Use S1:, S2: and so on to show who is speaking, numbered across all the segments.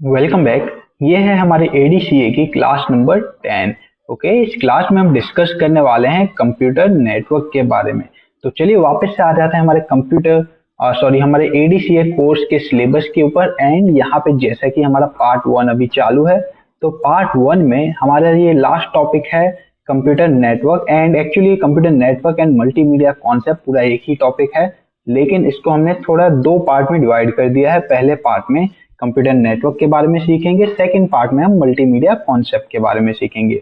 S1: Welcome back. ये है हमारे एडीसीए की क्लास नंबर 10। ओके, इस क्लास में हम डिस्कस करने वाले हैं कंप्यूटर नेटवर्क के बारे में। तो चलिए वापस से आ जाते हैं हमारे हमारे एडीसीए कोर्स के सिलेबस के ऊपर। एंड यहाँ पे जैसा कि हमारा पार्ट 1 अभी चालू है, तो पार्ट 1 में हमारा ये लास्ट टॉपिक है computer network. And actually computer network and multimedia concept पूरा एक ही टॉपिक है, लेकिन इसको हमने थोड़ा दो पार्ट में डिवाइड कर दिया है। पहले पार्ट में कंप्यूटर नेटवर्क के बारे में सीखेंगे, सेकंड पार्ट में हम मल्टीमीडिया कॉन्सेप्ट के बारे में सीखेंगे।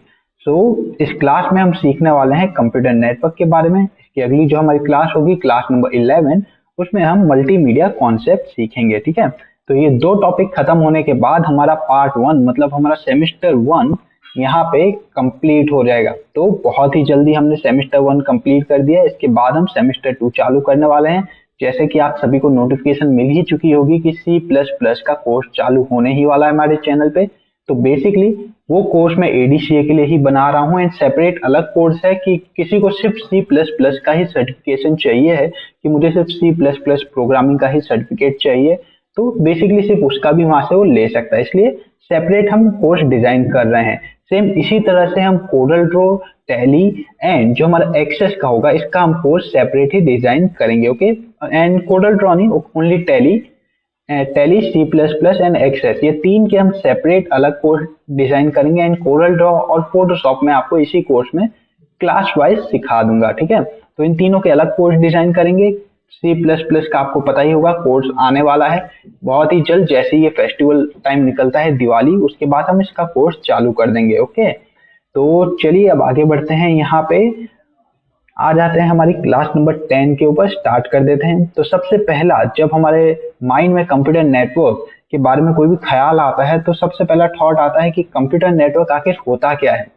S1: इस क्लास में हम सीखने वाले हैं कंप्यूटर नेटवर्क के बारे में। इसकी अगली जो हमारी क्लास होगी, क्लास नंबर 11, उसमें हम मल्टीमीडिया कॉन्सेप्ट सीखेंगे। ठीक है, तो ये दो टॉपिक खत्म होने के बाद हमारा पार्ट 1 मतलब हमारा सेमेस्टर 1 यहाँ पे कंप्लीट हो जाएगा। तो बहुत ही जल्दी हमने सेमेस्टर 1 कंप्लीट कर दिया। इसके बाद हम सेमेस्टर 2 चालू करने वाले हैं। जैसे कि आप सभी को नोटिफिकेशन मिल ही चुकी होगी कि C++ का कोर्स चालू होने ही वाला है हमारे चैनल पे। तो बेसिकली वो कोर्स मैं एडीसीए के लिए ही बना रहा हूँ। एंड सेपरेट अलग कोर्स है कि किसी को सिर्फ C++ का ही सर्टिफिकेशन चाहिए है, कि मुझे सिर्फ C++ प्रोग्रामिंग का ही सर्टिफिकेट चाहिए, तो बेसिकली सिर्फ उसका भी वहां से वो ले सकता है। इसलिए सेपरेट हम कोर्स डिजाइन कर रहे हैं। सेम इसी तरह से हम कोरल ड्रॉ, टैली एंड जो हमारा एक्सेस का होगा, इसका हम कोर्स सेपरेट ही डिजाइन करेंगे। ओके, एंड कोरल ड्रॉ नहीं, only Tally, C++ and Access, ये तीन के हम सेपरेट अलग कोर्स डिजाइन करेंगे। एंड कोरल ड्रॉ और फोटोशॉप में आपको इसी कोर्स में क्लास वाइज सिखा दूंगा। ठीक है, तो इन तीनों के अलग कोर्स डिजाइन करेंगे। C++ का आपको पता ही होगा, कोर्स आने वाला है बहुत ही जल्द। जैसे ये फेस्टिवल टाइम निकलता है दिवाली, उसके बाद हम इसका कोर्स चालू कर देंगे। ओके, तो चलिए अब आगे बढ़ते हैं। यहाँ पे आ जाते हैं हमारी क्लास नंबर 10 के ऊपर, स्टार्ट कर देते हैं। तो सबसे पहला, जब हमारे माइंड में कंप्यूटर नेटवर्क के बारे में कोई भी ख्याल आता है, तो सबसे पहला थॉट आता है कि कंप्यूटर नेटवर्क आखिर होता क्या है।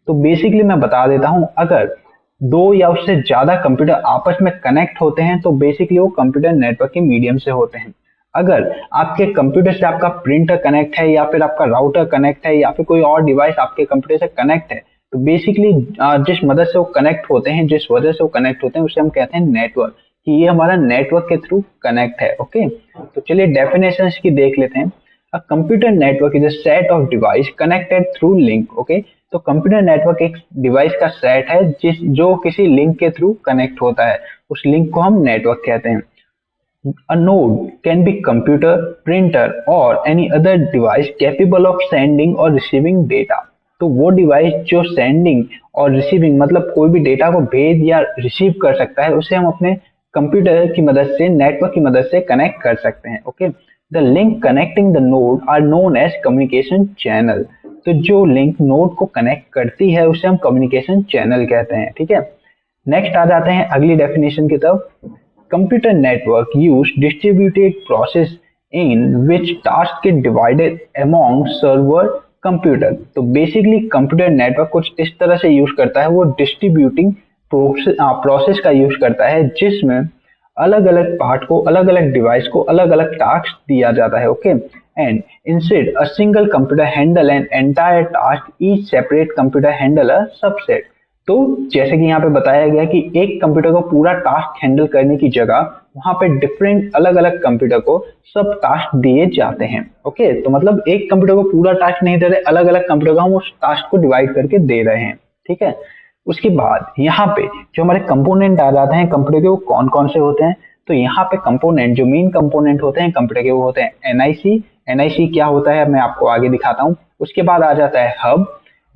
S1: तो बेसिकली मैं बता देता हूं, अगर दो या उससे ज्यादा कंप्यूटर आपस में कनेक्ट होते हैं, तो बेसिकली वो कंप्यूटर नेटवर्क के मीडियम से होते हैं। अगर आपके कंप्यूटर से आपका प्रिंटर कनेक्ट है, या फिर आपका राउटर कनेक्ट है, या फिर कोई और डिवाइस आपके कंप्यूटर से कनेक्ट है, तो बेसिकली जिस मदद से वो कनेक्ट होते हैं, जिस वजह से वो कनेक्ट होते हैं, उसे हम कहते हैं नेटवर्क, कि ये हमारा नेटवर्क के थ्रू कनेक्ट है। ओके, तो चलिए डेफिनेशन की देख लेते हैं। A computer network is a set of device connected through link. Okay, तो कंप्यूटर नेटवर्क एक डिवाइस का सेट है जो किसी लिंक के थ्रू कनेक्ट होता है। उस लिंक को हम नेटवर्क कहते हैं। A node can be computer, printer or any other device capable of sending or receiving data। तो वो डिवाइस जो सेंडिंग और रिसीविंग मतलब कोई भी डेटा को भेज या रिसीव कर सकता है, उसे हम अपने कंप्यूटर की मदद से, नेटवर्क की मदद से कनेक्ट कर सकते हैं। Okay, the link connecting the node are known as communication channel. तो जो लिंक नोड को कनेक्ट करती है, उसे हम कम्युनिकेशन चैनल कहते हैं। ठीक है, नेक्स्ट आ जाते हैं अगली डेफिनेशन की तरफ। Computer network use distributed process in which tasks get divided among server computer। तो बेसिकली कंप्यूटर नेटवर्क कुछ इस तरह से यूज करता है, वो डिस्ट्रीब्यूटिंग प्रोसेस का यूज करता है, जिसमें अलग अलग पार्ट को, अलग अलग डिवाइस को अलग अलग टास्क दिया जाता है। Okay, and instead a single computer handle an entire task, each separate computer handle a subset. तो जैसे कि यहाँ पे बताया गया कि एक कंप्यूटर को पूरा टास्क हैंडल करने की जगह वहां पे डिफरेंट अलग अलग कंप्यूटर को सब टास्क दिए जाते हैं। ओके, तो मतलब एक कंप्यूटर को पूरा टास्क नहीं दे रहे, अलग अलग कंप्यूटर को हम उस टास्क को डिवाइड करके दे रहे हैं। ठीक है, उसके बाद यहाँ पे जो हमारे कंपोनेंट आ जाते हैं कंप्यूटर के, वो कौन कौन से होते हैं। तो यहाँ पे कंपोनेंट, जो मेन कंपोनेंट होते हैं कंप्यूटर के, वो होते हैं एनआईसी। एनआईसी क्या होता है मैं आपको आगे दिखाता हूँ। उसके बाद आ जाता है हब,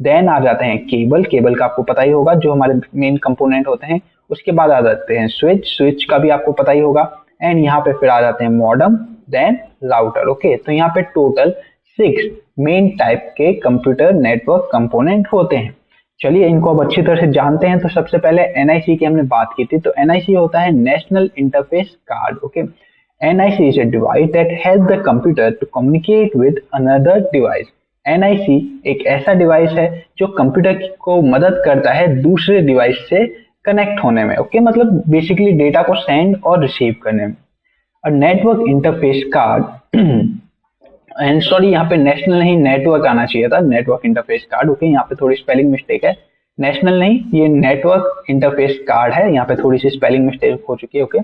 S1: देन आ जाते हैं केबल। केबल का आपको पता ही होगा, जो हमारे मेन कंपोनेंट होते हैं। उसके बाद आ जाते हैं स्विच। स्विच का भी आपको पता ही होगा। एंड यहाँ पे फिर आ जाते हैं मॉडेम, देन राउटर। ओके, तो यहाँ पे टोटल 6 मेन टाइप के कंप्यूटर नेटवर्क कंपोनेंट होते हैं। चलिए इनको अब अच्छी तरह से जानते हैं। तो सबसे पहले एनआईसी की हमने बात की थी। तो एनआईसी होता है national interface card. Okay, NIC is a device that help the computer to communicate with another device. NIC एक ऐसा डिवाइस है जो कंप्यूटर को मदद करता है दूसरे डिवाइस से कनेक्ट होने में। ओके, मतलब बेसिकली डेटा को सेंड और रिसीव करने में। और network interface card and sorry, यहाँ पे नेशनल नहीं नेटवर्क आना चाहिए था, नेटवर्क इंटरफेस कार्ड। ओके, यहाँ पे थोड़ी स्पेलिंग मिस्टेक है, नेशनल नहीं, ये नेटवर्क इंटरफेस कार्ड है, यहाँ पे थोड़ी सी स्पेलिंग मिस्टेक हो चुकी है। Okay,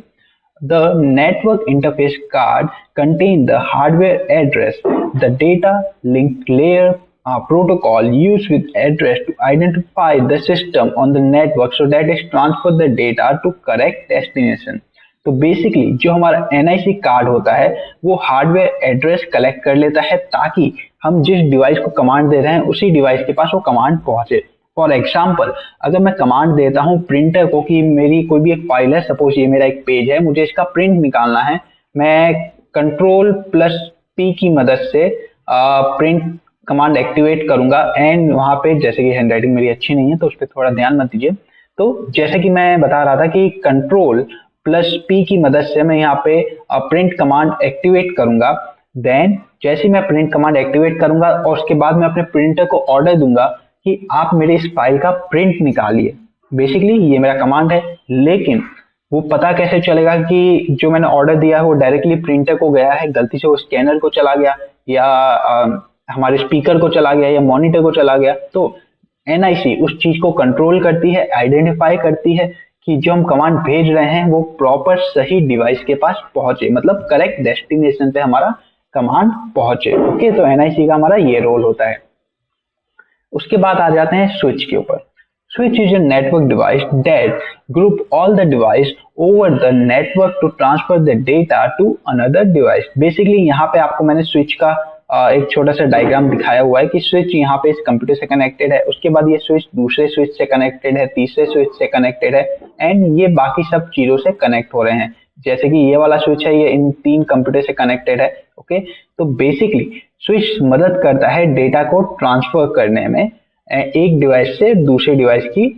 S1: The network interface card contains the hardware address, the data link layer protocol used with address to identify the system on the network so that it transfer the data to correct destination. तो basically जो हमारा NIC card होता है वो hardware address collect कर लेता है ताकि हम जिस डिवाइस को कमांड दे रहे हैं उसी डिवाइस के पास वो कमांड पहुंचे। फॉर एग्जाम्पल अगर मैं कमांड देता हूँ प्रिंटर को कि मेरी कोई भी एक फाइल है, सपोज ये मेरा एक पेज है, मुझे इसका प्रिंट निकालना है, मैं कंट्रोल+P की मदद से प्रिंट कमांड एक्टिवेट करूंगा एंड वहां पे, जैसे कि हैंडराइटिंग मेरी अच्छी नहीं है तो उस पर थोड़ा ध्यान मत दीजिए, तो जैसे कि मैं बता रहा था कि कंट्रोल+P की मदद से मैं यहाँ पे प्रिंट कमांड एक्टिवेट करूंगा। देन जैसे मैं प्रिंट कमांड एक्टिवेट करूंगा और उसके बाद मैं अपने प्रिंटर को ऑर्डर दूंगा कि आप मेरे इस फाइल का प्रिंट निकालिए। बेसिकली ये मेरा कमांड है, लेकिन वो पता कैसे चलेगा कि जो मैंने ऑर्डर दिया है वो डायरेक्टली प्रिंटर को गया है, गलती से वो स्कैनर को चला गया या हमारे स्पीकर को चला गया या मॉनिटर को चला गया। तो एनआईसी उस चीज को कंट्रोल करती है, आइडेंटिफाई करती है कि जो हम कमांड भेज रहे हैं वो प्रॉपर सही डिवाइस के पास पहुंचे, मतलब करेक्ट डेस्टिनेशन पे हमारा कमांड पहुंचे। ओके, तो एनआईसी का हमारा ये रोल होता है। उसके बाद आ जाते हैं स्विच के ऊपर। Switch is a network device that group all the device over the network to transfer the data to another device. Basically यहाँ पे आपको मैंने स्विच का एक छोटा सा डायग्राम दिखाया हुआ है कि स्विच यहाँ पे इस कंप्यूटर से कनेक्टेड है, उसके बाद ये स्विच दूसरे स्विच से कनेक्टेड है, तीसरे स्विच से कनेक्टेड है एंड ये बाकी सब चीजों से कनेक्ट हो रहे हैं। जैसे कि ये वाला स्विच है, ये इन 3 कंप्यूटर से कनेक्टेड है। ओके, तो बेसिकली स्विच मदद करता है डेटा को ट्रांसफर करने में एक डिवाइस से दूसरे डिवाइस की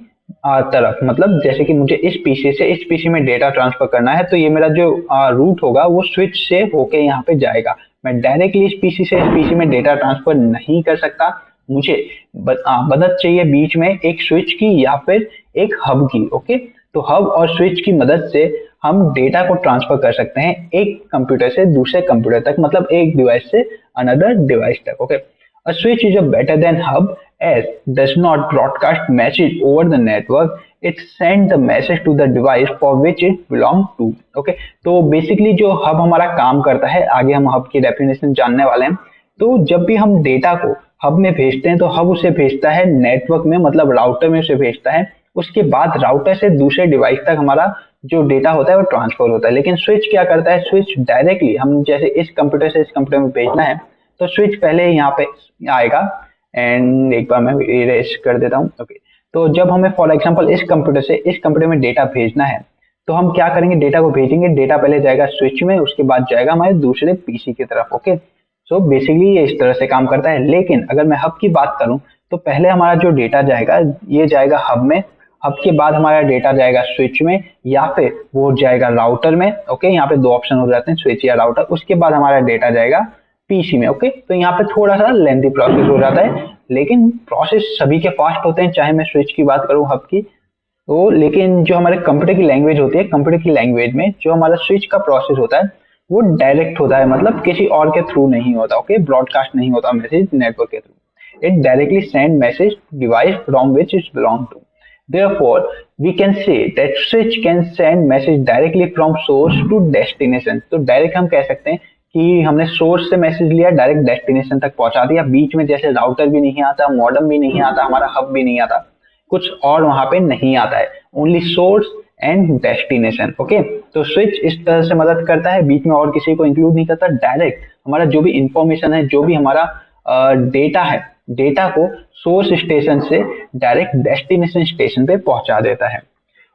S1: तरफ। मतलब जैसे कि मुझे इस पीसी से इस पीसी में डेटा ट्रांसफर करना है तो ये मेरा जो रूट होगा वो स्विच से होके यहाँ पे जाएगा। मैं डायरेक्टली इस पीसी से इस पीसी में डेटा ट्रांसफर नहीं कर सकता, मुझे मदद चाहिए बीच में एक स्विच की या फिर एक हब की। ओके, तो हब और स्विच की मदद से हम डेटा को ट्रांसफर कर सकते हैं एक कंप्यूटर से दूसरे कंप्यूटर तक, मतलब एक डिवाइस से अनदर डिवाइस तक। Okay, a switch is a better than hub as does not broadcast message over the network, it send the message to the device for which it belong to। Okay, तो basically जो hub हमारा काम करता है, आगे हम hub की definition जानने वाले हैं। तो जब भी हम डेटा को हब में भेजते हैं तो हब उसे भेजता है नेटवर्क में, मतलब राउटर में उसे भेजता है, उसके बाद राउटर से दूसरे डिवाइस तक हमारा जो डेटा होता है वो ट्रांसफर होता है। लेकिन स्विच क्या करता है, स्विच डायरेक्टली हम जैसे इस कंप्यूटर से इस कंप्यूटर में भेजना है तो स्विच पहले यहाँ पे आएगा एंड एक बार मैं इरेज कर देता हूँ। ओके, तो जब हमें फॉर एग्जांपल इस कंप्यूटर से इस कंप्यूटर में डेटा भेजना है तो हम क्या करेंगे, डेटा को भेजेंगे, डेटा पहले जाएगा स्विच में, उसके बाद जाएगा हमारे दूसरे पीसी की तरफ। ओके, सो बेसिकली ये इस तरह से काम करता है। लेकिन अगर मैं हब की बात करूं तो पहले हमारा जो डेटा जाएगा ये जाएगा हब में, हब के बाद हमारा डेटा जाएगा स्विच में या फिर वो जाएगा राउटर में। ओके, यहाँ पे 2 ऑप्शन हो जाते हैं, स्विच या राउटर। उसके बाद हमारा डेटा जाएगा पीसी में। ओके, तो यहाँ पे थोड़ा सा लेंथी प्रोसेस हो जाता है, लेकिन प्रोसेस सभी के फास्ट होते हैं, चाहे मैं स्विच की बात करूँ हब की। तो लेकिन जो हमारे कंप्यूटर की लैंग्वेज होती है, कंप्यूटर की लैंग्वेज में जो हमारा स्विच का प्रोसेस होता है वो डायरेक्ट होता है, मतलब किसी और के थ्रू नहीं होता। ओके, ब्रॉडकास्ट नहीं होता मैसेज नेटवर्क के through, it directly send message device from which it belong to. Therefore, we can say that switch can send message directly from source to destination। तो डायरेक्ट हम कह सकते हैं कि हमने सोर्स से मैसेज लिया, डायरेक्ट डेस्टिनेशन तक पहुंचा दिया। बीच में जैसे राउटर भी नहीं आता, मॉडेम भी नहीं आता, हमारा हब भी नहीं आता, कुछ और वहां पे नहीं आता है, only source and destination. Okay, तो स्विच इस तरह से मदद करता है, बीच में और किसी को इंक्लूड नहीं करता, डायरेक्ट हमारा जो भी इंफॉर्मेशन है, जो भी हमारा डेटा है, डेटा को सोर्स स्टेशन से डायरेक्ट डेस्टिनेशन स्टेशन पे पहुंचा देता है।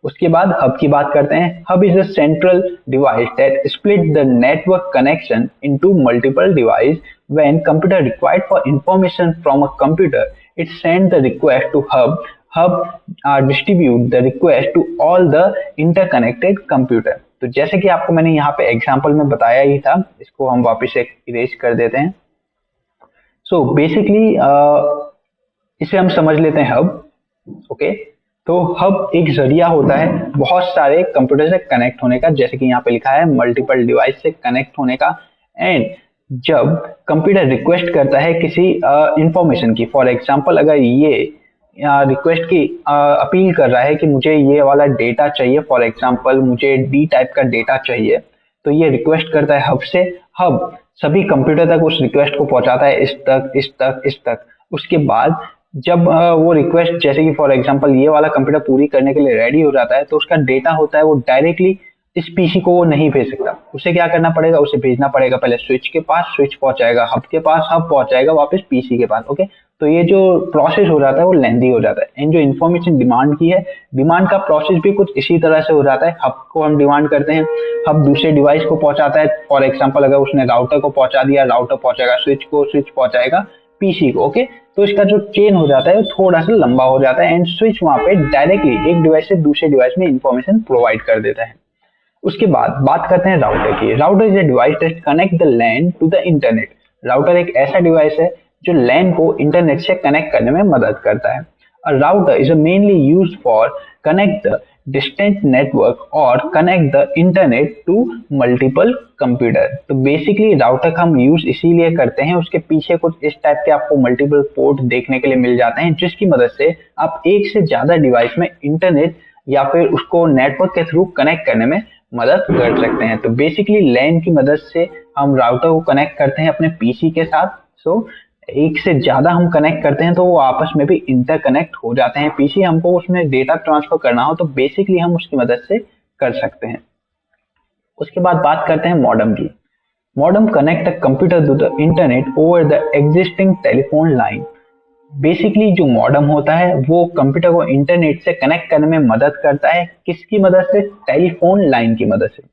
S1: उसके बाद हब की बात करते हैं। Hub is a central device that split the network connection into multiple device. When computer required for information from a computer, it send the request to hub. Hub distribute the request to all the interconnected computer. तो जैसे कि आपको मैंने यहाँ पे example में बताया ही था, इसको हम वापस से इरेज कर देते हैं। सो बेसिकली इसे हम समझ लेते हैं हब। ओके, तो हब एक जरिया होता है बहुत सारे कंप्यूटर से कनेक्ट होने का, जैसे कि यहाँ पे लिखा है मल्टीपल डिवाइस से कनेक्ट होने का। एंड जब कंप्यूटर रिक्वेस्ट करता है किसी इंफॉर्मेशन की, फॉर एग्जांपल अगर ये रिक्वेस्ट की अपील कर रहा है कि मुझे ये वाला डेटा चाहिए, फॉर एग्जांपल मुझे डी टाइप का डेटा चाहिए, तो ये रिक्वेस्ट करता है हब से। हब सभी कंप्यूटर तक उस रिक्वेस्ट को पहुंचाता है, इस तक इस तक इस तक। उसके बाद जब वो रिक्वेस्ट, जैसे कि फॉर एग्जांपल ये वाला कंप्यूटर पूरी करने के लिए रेडी हो जाता है, तो उसका डेटा होता है वो डायरेक्टली इस पीसी को वो नहीं भेज सकता। उसे क्या करना पड़ेगा, उसे भेजना पड़ेगा पहले स्विच के पास, स्विच पहुंचाएगा हब के पास, हब पहुंचाएगा वापस पीसी के पास। ओके, तो ये जो प्रोसेस हो जाता है वो लेंदी हो जाता है। एंड जो इन्फॉर्मेशन डिमांड की है, डिमांड का प्रोसेस भी कुछ इसी तरह से हो जाता है। हब को हम डिमांड करते हैं, हब दूसरे डिवाइस को पहुंचाता है। फॉर एग्जाम्पल अगर उसने राउटर को पहुंचा दिया, राउटर पहुंचाएगा स्विच को, स्विच पहुंचाएगा पीसी को। ओके, तो इसका जो चेन हो जाता है थोड़ा सा लंबा हो जाता है, एंड स्विच वहां पे डायरेक्टली एक डिवाइस से दूसरे डिवाइस में इंफॉर्मेशन प्रोवाइड कर देता है। उसके बाद बात करते हैं राउटर की। Router is a device that connect the LAN to the internet. Router एक ऐसा डिवाइस है जो लैन को इंटरनेट से कनेक्ट करने में मदद करता है। A router is mainly used for connect the distant network or connect the internet to multiple computer। तो बेसिकली राउटर का हम यूज इसीलिए करते हैं, उसके पीछे कुछ इस टाइप के आपको मल्टीपल पोर्ट देखने के लिए मिल जाते हैं, जिसकी मदद से आप एक से ज्यादा डिवाइस में इंटरनेट या फिर उसको नेटवर्क के थ्रू कनेक्ट करने में मदद कर सकते हैं। तो बेसिकली लैन की मदद से हम राउटर को कनेक्ट करते हैं अपने पीसी के साथ। सो एक से ज्यादा हम कनेक्ट करते हैं तो वो आपस में भी इंटरकनेक्ट हो जाते हैं। पीसी हमको उसमें डेटा ट्रांसफर करना हो तो बेसिकली हम उसकी मदद से कर सकते हैं। उसके बाद बात करते हैं मॉडेम की। Modem connect the computer to the internet over the existing telephone line. Basically जो मॉडेम होता है वो कंप्यूटर को इंटरनेट से कनेक्ट करने में मदद करता है। किसकी मदद से? टेलीफोन लाइन की मदद से।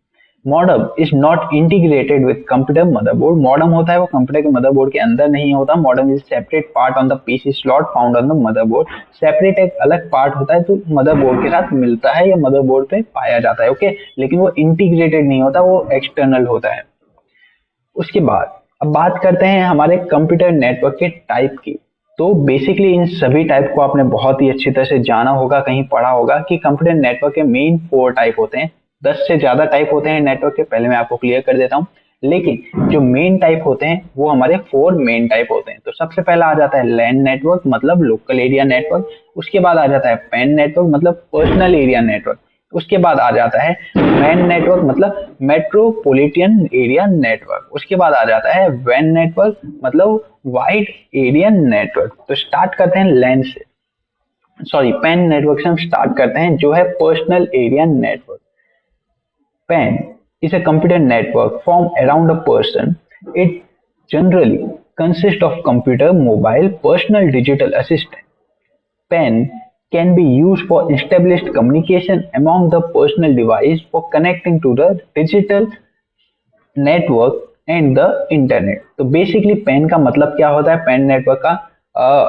S1: Modem is not integrated with computer motherboard. Modem होता है वो कंप्यूटर के मदरबोर्ड के अंदर नहीं होता। Modem is separate part on the PC slot found on the motherboard. Separate एक अलग पार्ट होता है तो मदरबोर्ड के साथ मिलता है या मदरबोर्ड पे पाया जाता है। ओके, लेकिन वो इंटीग्रेटेड नहीं होता, वो एक्सटर्नल होता है। उसके बाद अब बात करते हैं हमारे कंप्यूटर नेटवर्क के टाइप की। तो बेसिकली इन सभी टाइप को आपने बहुत ही अच्छी तरह से जाना होगा, कहीं पढ़ा होगा कि कंप्यूटर नेटवर्क के मेन 4 टाइप होते हैं। 10 से ज्यादा टाइप होते हैं नेटवर्क के, पहले मैं आपको क्लियर कर देता हूँ। लेकिन जो मेन टाइप होते हैं वो हमारे 4 मेन टाइप होते हैं। तो सबसे पहला आ जाता है लैन नेटवर्क, मतलब लोकल एरिया नेटवर्क। उसके बाद आ जाता है पैन नेटवर्क, मतलब पर्सनल एरिया नेटवर्क। उसके बाद आ जाता है मैन नेटवर्क, मतलब मेट्रोपॉलिटन एरिया नेटवर्क। उसके बाद आ जाता है वैन नेटवर्क, मतलब वाइड एरिया नेटवर्क। तो स्टार्ट करते हैं लैन से, सॉरी पैन नेटवर्क से हम स्टार्ट करते हैं, जो है personal area network. PAN is a computer network formed around a person. It generally consists of computer, mobile, personal digital assistant. PAN can be used for established communication among the personal device for connecting to the digital network and the internet। तो basically pan का मतलब क्या होता है? Pan network का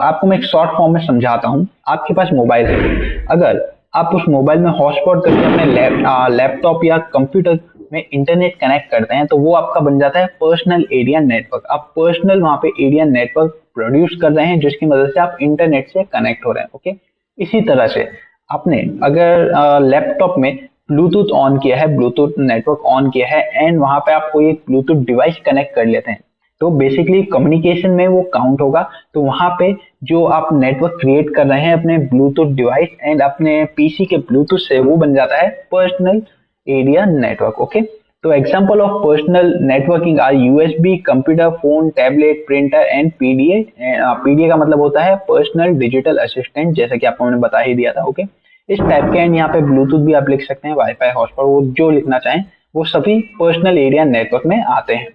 S1: आपको मैं एक शॉर्ट फॉर्म में समझाता हूँ। आपके पास मोबाइल है, अगर आप उस मोबाइल में हॉटस्पॉट करके अपने लैपटॉप या कंप्यूटर में इंटरनेट कनेक्ट करते हैं तो वो आपका बन जाता है पर्सनल एरिया नेटवर्क। आप पर्सनल वहां पे एरिया नेटवर्क प्रोड्यूस कर रहे हैं जिसकी मदद से आप इंटरनेट से कनेक्ट हो रहे हैं। ओके, इसी तरह से आपने अगर लैपटॉप में ब्लूटूथ ऑन किया है, ब्लूटूथ नेटवर्क ऑन किया है, एंड वहां पे आप कोई एक ब्लूटूथ डिवाइस कनेक्ट कर लेते हैं तो बेसिकली कम्युनिकेशन में वो काउंट होगा। तो वहां पे जो आप नेटवर्क क्रिएट कर रहे हैं अपने ब्लूटूथ डिवाइस एंड अपने पीसी के ब्लूटूथ से, वो बन जाता है पर्सनल एरिया नेटवर्क। ओके, तो example of personal networking are USB, computer, phone, tablet, printer and PDA. PDA का मतलब होता है पर्सनल डिजिटल असिस्टेंट, जैसा कि आपको मैंने बता ही दिया था। ओके, इस टाइप के। एंड यहाँ पे ब्लूटूथ भी आप लिख सकते हैं, वाईफाई, हॉटस्पॉट, वो जो लिखना चाहें वो सभी पर्सनल एरिया नेटवर्क में आते हैं।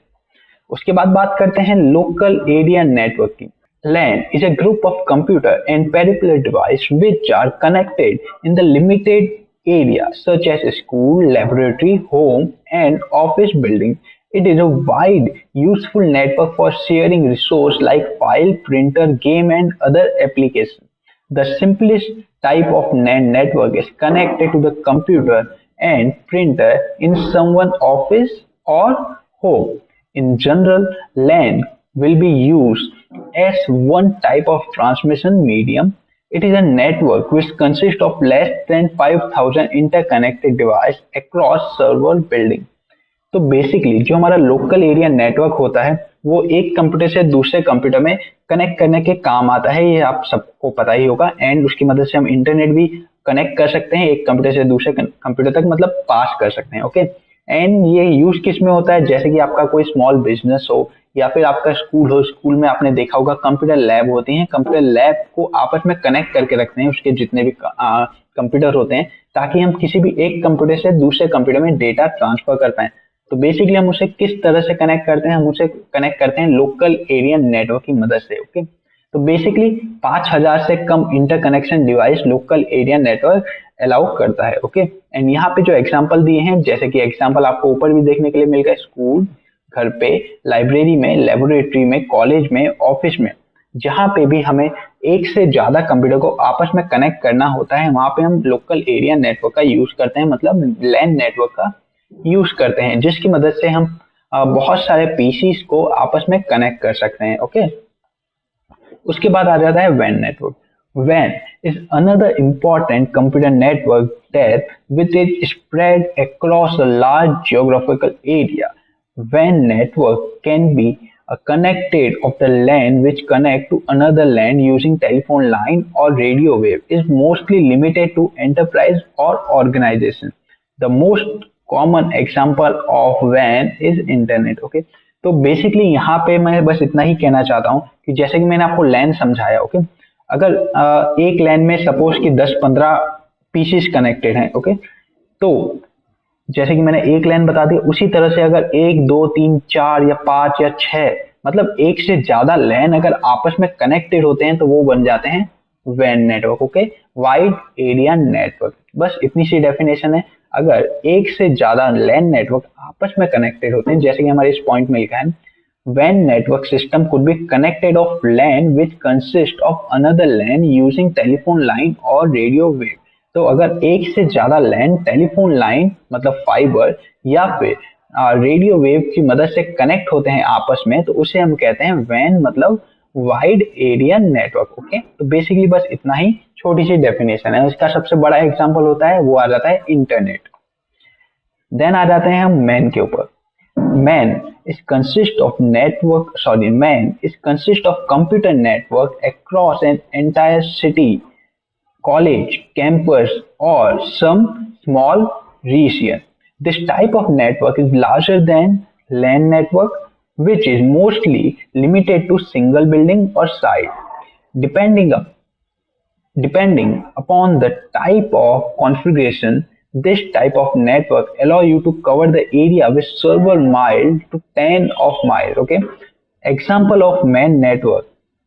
S1: उसके बाद बात करते हैं लोकल एरिया नेटवर्क की। LAN is a group of computer and peripheral device which are connected in the limited area such as school, laboratory, home and office building. It is a wide useful network for sharing resource like file, printer, game and other applications. The simplest type of LAN network is connected to the computer and printer in someone's office or home. In general, LAN will be used as one type of transmission medium. It is a network which consists of less than 5,000 interconnected devices across several buildings. तो basically जो हमारा local area network होता है वो एक computer से दूसरे computer में कनेक्ट करने के काम आता है, ये आप सबको पता ही होगा। एंड उसकी मदद से हम इंटरनेट भी कनेक्ट कर सकते हैं एक कंप्यूटर से दूसरे कंप्यूटर तक, मतलब पास कर सकते हैं। ओके, एंड ये यूज किस में होता है, जैसे कि आपका कोई स्मॉल बिजनेस हो या फिर आपका स्कूल हो, स्कूल में आपने देखा होगा कंप्यूटर लैब होती हैं, कंप्यूटर लैब को आपस में कनेक्ट करके रखते हैं उसके जितने भी कंप्यूटर होते हैं, ताकि हम किसी भी एक कंप्यूटर से दूसरे कंप्यूटर में डेटा ट्रांसफर कर पाए। तो बेसिकली हम उसे किस तरह से कनेक्ट करते हैं, हम उसे कनेक्ट करते हैं लोकल एरिया नेटवर्क की मदद से। ओके, तो बेसिकली 5000 से कम interconnection device local area network allow करता है। ओके, एंड यहाँ पे जो एग्जांपल दिए हैं, जैसे कि एग्जांपल आपको ऊपर भी देखने के लिए मिल गया, स्कूल, घर पे, लाइब्रेरी में, लेबोरेटरी में, कॉलेज में, ऑफिस में, जहाँ पे भी हमें एक से ज्यादा कंप्यूटर को आपस में कनेक्ट करना होता है, वहां पे हम लोकल एरिया नेटवर्क का यूज करते हैं, मतलब लैन नेटवर्क का यूज करते हैं, जिसकी मदद से हम बहुत सारे पीसीस को आपस में कनेक्ट कर सकते हैं। ओके, उसके बाद आ जाता है वैन नेटवर्क। वैन is another important computer network that with it spread across a large geographical area. WAN network can be connected of the LAN which connect to another LAN using telephone line or radio wave, is mostly limited to enterprise or organization. The most common example of WAN is internet. Okay, तो basically यहाँ पे मैं बस इतना ही कहना चाहता हूँ कि जैसे कि मैंने आपको लैन समझाया। ओके, अगर एक लैन में सपोज कि 10-15 पीसीस कनेक्टेड हैं, ओके, तो जैसे कि मैंने एक लैन बता दी, उसी तरह से अगर 1 2 3 4 या 5 या 6, मतलब एक से ज्यादा लैन अगर आपस में कनेक्टेड होते हैं तो वो बन जाते हैं वैन network. Okay, wide area network, बस इतनी सी डेफिनेशन है। अगर एक से ज्यादा लैन नेटवर्क आपस में कनेक्टेड होते हैं, जैसे कि हमारे इस पॉइंट में लिखा है, WAN network system could be connected of LAN which consist of another LAN using telephone line or radio wave। तो अगर एक से ज्यादा LAN टेलीफोन लाइन मतलब फाइबर या फिर रेडियो वेव की मदद से कनेक्ट होते हैं आपस में, तो उसे हम कहते हैं WAN, मतलब वाइड एरिया नेटवर्क। ओके, तो बेसिकली बस इतना ही छोटी सी डेफिनेशन है। इसका सबसे बड़ा एग्जांपल होता है, वो आ जाता है इंटरनेट। देन आ जाते हैं हम मैन के ऊपर। Man Man is consist of computer network across an entire city, college, campus, or some small region. This type of network is larger than LAN network, which is mostly limited to single building or site. Depending up, Depending upon the type of configuration, this type of network allow you to cover the area with several mile to 10 of miles. Okay, example of main network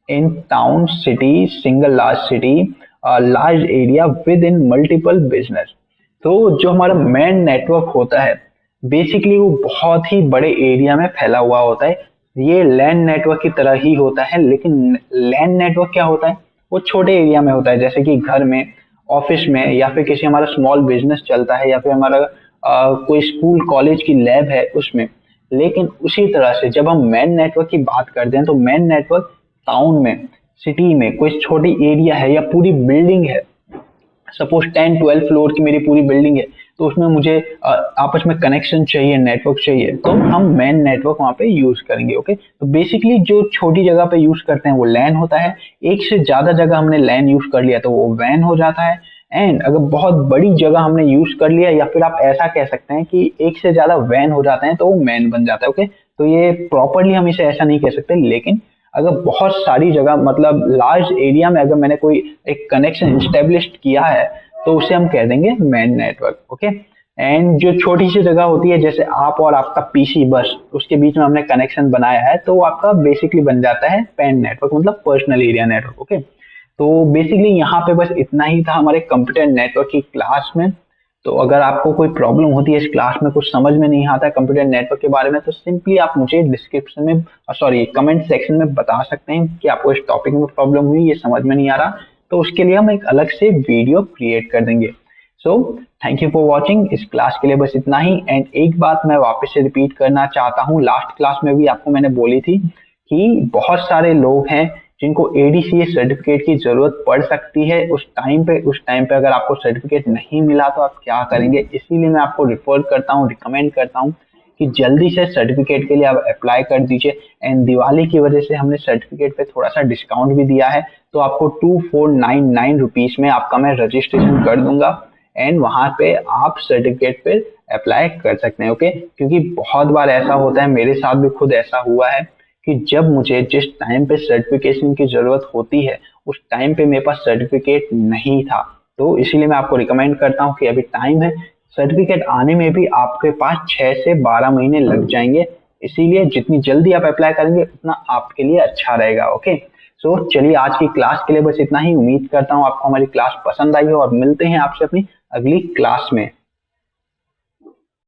S1: in town, city, single large city, a large area within multiple business. तो जो हमारा main network होता है, basically वो बहुत ही बड़े area में फैला हुआ होता है। ये लैन नेटवर्क की तरह ही होता है, लेकिन लैन नेटवर्क क्या होता है, वो छोटे एरिया में होता है, जैसे कि घर में, ऑफिस में, या फिर किसी हमारा स्मॉल बिजनेस चलता है, या फिर हमारा कोई स्कूल कॉलेज की लैब है उसमें। लेकिन उसी तरह से जब हम मेन नेटवर्क की बात करते हैं, तो मेन नेटवर्क टाउन में, सिटी में, कोई छोटी एरिया है या पूरी बिल्डिंग है, सपोज 10-12 फ्लोर की मेरी पूरी बिल्डिंग है, तो उसमें मुझे आपस में कनेक्शन चाहिए, नेटवर्क चाहिए, तो हम मेन नेटवर्क वहां पे यूज करेंगे। ओके, तो बेसिकली जो छोटी जगह पे यूज करते हैं वो लैन होता है। एक से ज्यादा जगह हमने लैन यूज कर लिया तो वो वैन हो जाता है। एंड अगर बहुत बड़ी जगह हमने यूज कर लिया, या फिर आप ऐसा कह सकते हैं कि एक से ज्यादा वैन हो जाते हैं, तो वो मैन बन जाता है। ओके, तो ये प्रॉपरली हम इसे ऐसा नहीं कह सकते, लेकिन अगर बहुत सारी जगह, मतलब लार्ज एरिया में अगर मैंने कोई एक कनेक्शन स्टेब्लिश किया है, तो उसे हम कह देंगे मैन नेटवर्क। ओके, एंड जो छोटी सी जगह होती है, जैसे आप और आपका पीसी, बस उसके बीच में हमने कनेक्शन बनाया है, तो वो आपका बेसिकली बन जाता है पैन नेटवर्क, मतलब पर्सनल एरिया नेटवर्क। ओके, तो बेसिकली यहाँ पे बस इतना ही था हमारे कंप्यूटर नेटवर्क की क्लास में। तो अगर आपको कोई प्रॉब्लम होती है इस क्लास में, कुछ समझ में नहीं आता है कंप्यूटर नेटवर्क के बारे में, तो सिंपली आप मुझे डिस्क्रिप्शन में, कमेंट सेक्शन में बता सकते हैं कि आपको इस टॉपिक में प्रॉब्लम हुई, ये समझ में नहीं आ रहा, तो उसके लिए हम एक अलग से वीडियो क्रिएट कर देंगे। So thank you for watching. इस क्लास के लिए बस इतना ही। एंड एक बात मैं वापस से रिपीट करना चाहता हूँ, लास्ट क्लास में भी आपको मैंने बोली थी कि बहुत सारे लोग हैं जिनको ADCA सर्टिफिकेट की जरूरत पड़ सकती है उस टाइम पे अगर आपको सर्टिफिकेट नहीं मिला तो आप क्या करेंगे। इसीलिए मैं आपको रिफर करता हूँ, रिकमेंड करता हूँ कि जल्दी से सर्टिफिकेट के लिए आप अप्लाई कर दीजिए। एंड दिवाली की वजह से हमने सर्टिफिकेट पे थोड़ा सा डिस्काउंट भी दिया है, तो आपको 2499 रुपीज में आपका मैं रजिस्ट्रेशन कर दूंगा एंड वहां पे आप सर्टिफिकेट पे अप्लाई कर सकते हैं। ओके, क्योंकि बहुत बार ऐसा होता है, मेरे साथ भी खुद ऐसा हुआ है कि जब मुझे जिस टाइम पे सर्टिफिकेशन की जरूरत होती है उस टाइम पे मेरे पास सर्टिफिकेट नहीं था। तो इसीलिए मैं आपको रिकमेंड करता हूँ कि अभी टाइम है, सर्टिफिकेट आने में भी आपके पास 6 से 12 महीने लग जाएंगे। इसीलिए जितनी जल्दी आप अप्लाई करेंगे उतना आपके लिए अच्छा रहेगा। ओके, सो चलिए आज की क्लास के लिए बस इतना ही। उम्मीद करता हूँ आपको हमारी क्लास पसंद आई हो और मिलते हैं आपसे अपनी अगली क्लास में।